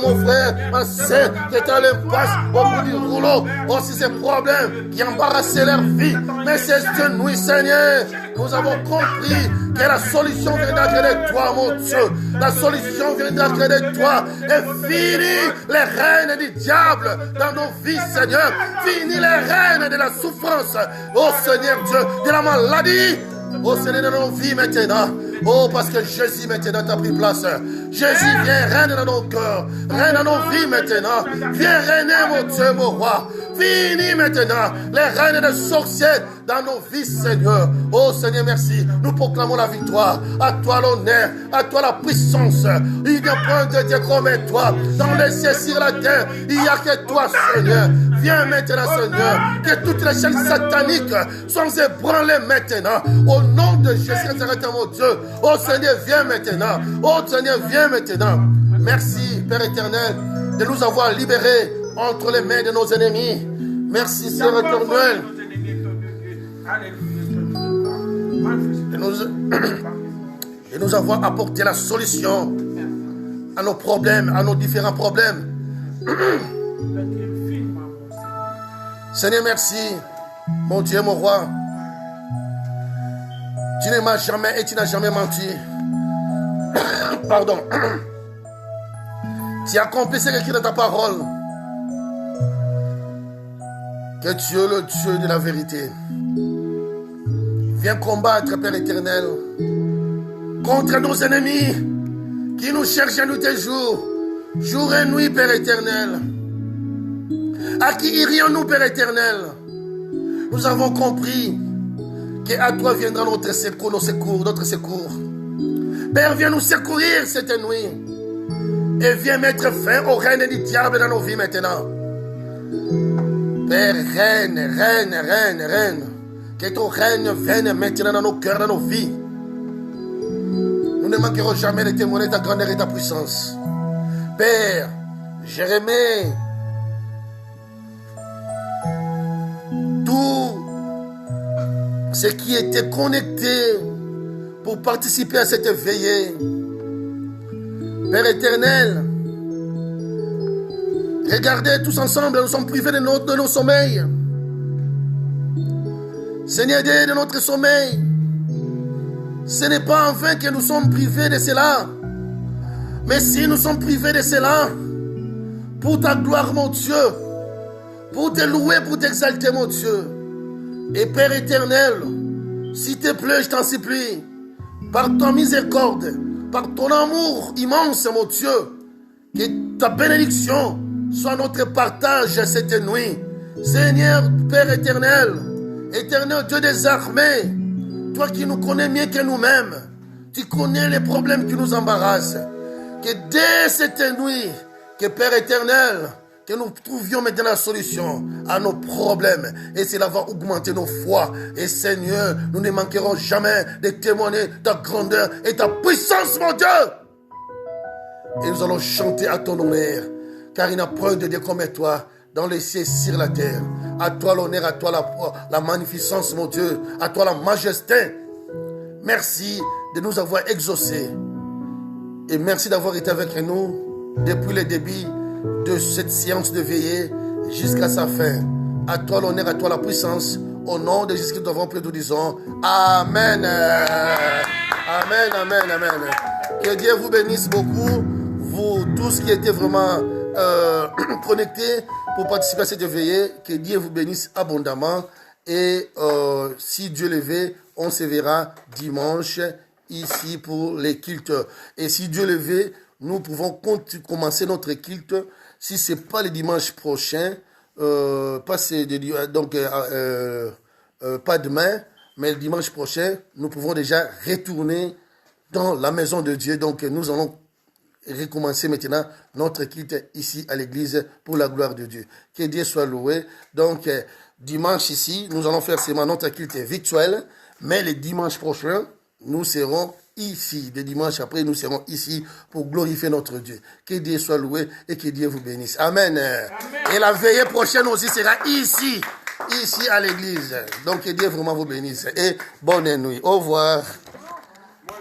mon frère, ma sœur, qui était à l'impasse au bout du rouleau. Oh, si ces problèmes qui embarrassaient leur vie. Mais c'est cette nuit, Seigneur, nous avons compris que la solution viendra que de toi, mon Dieu. La solution viendra que de toi. Et finis les règnes du diable dans nos vies, Seigneur. Finis les règnes de la souffrance, oh Seigneur Dieu, de la maladie. Oh Seigneur, dans nos vies maintenant. Oh, parce que Jésus maintenant t'a pris place. Jésus, viens règne dans nos cœurs. Règne dans nos vies maintenant. Viens régner, mon Dieu, mon roi. Finis maintenant les règnes de sorciers dans nos vies, Seigneur. Oh Seigneur, merci. Nous proclamons la victoire. À toi l'honneur, à toi la puissance. Il n'y a point de Dieu comme toi. Dans les cieux sur la terre, il n'y a que toi, Seigneur. Viens maintenant, Seigneur. Que toutes les chaînes sataniques soient ébranlées maintenant. Au nom de Jésus, mon Dieu. Oh Seigneur, viens maintenant. Oh Seigneur, viens maintenant. Merci, Père éternel, de nous avoir libérés entre les mains de nos ennemis. Merci, Seigneur éternel, de nous avoir apporté la solution à nos problèmes, à nos différents problèmes. Seigneur, merci, mon Dieu, mon roi. Tu ne m'as jamais et tu n'as jamais menti. Pardon. Tu as accompli ce qui est écrit dans ta parole. Que Dieu, le Dieu de la vérité, viens combattre, Père éternel, contre nos ennemis qui nous cherchent à nous tes jours, jour et nuit, Père éternel. À qui irions-nous, Père éternel? Nous avons compris qu'à toi viendra notre secours, notre secours. Père, viens nous secourir cette nuit. Et viens mettre fin au règne du diable dans nos vies maintenant. Père, règne. Que ton règne vienne maintenant dans nos cœurs, dans nos vies. Nous ne manquerons jamais de témoigner ta grandeur et ta puissance. Père, Jérémie, tout ce qui était connecté pour participer à cette veillée. Père éternel, regardez tous ensemble, nous sommes privés de nos sommeils. Seigneur, de notre sommeil. Ce n'est pas en vain que nous sommes privés de cela. Mais si nous sommes privés de cela, pour ta gloire, mon Dieu, pour te louer, pour t'exalter, mon Dieu. Et Père éternel, s'il te plaît, je t'en supplie, par ton miséricorde, par ton amour immense, mon Dieu, que ta bénédiction soit notre partage cette nuit. Seigneur, Père éternel, éternel Dieu des armées, Toi qui nous connais mieux que nous-mêmes, tu connais les problèmes qui nous embarrassent. Que dès cette nuit, que Père éternel, que nous trouvions maintenant la solution à nos problèmes. Et cela va augmenter nos foi. Et Seigneur, nous ne manquerons jamais de témoigner ta grandeur et ta puissance, mon Dieu. Et nous allons chanter à ton honneur, car il n'y a point de Dieu comme toi dans les cieux et sur la terre. À toi l'honneur, à toi la magnificence, mon Dieu, à toi la majesté. Merci de nous avoir exaucés. Et merci d'avoir été avec nous depuis le début de cette séance de veillée jusqu'à sa fin. À toi l'honneur, à toi la puissance. Au nom de Jésus-Christ, nous avons prié, nous disons Amen. Amen, amen, amen. Que Dieu vous bénisse beaucoup. Vous tous qui étaient vraiment connectés pour participer à cette veillée. Que Dieu vous bénisse abondamment. Et si Dieu le veut, on se verra dimanche ici pour les cultes. Et si Dieu le veut, nous pouvons commencer notre culte. Si ce n'est pas le dimanche prochain, pas demain, mais le dimanche prochain, nous pouvons déjà retourner dans la maison de Dieu. Donc nous allons recommencer maintenant notre culte ici à l'église pour la gloire de Dieu. Que Dieu soit loué. Donc dimanche ici, nous allons faire seulement notre culte virtuel, mais le dimanche prochain, nous serons ici. Le dimanche après, nous serons ici pour glorifier notre Dieu. Que Dieu soit loué et que Dieu vous bénisse. Amen. Amen. Et la veillée prochaine aussi sera ici à l'église. Donc que Dieu vraiment vous bénisse. Et bonne nuit. Au revoir.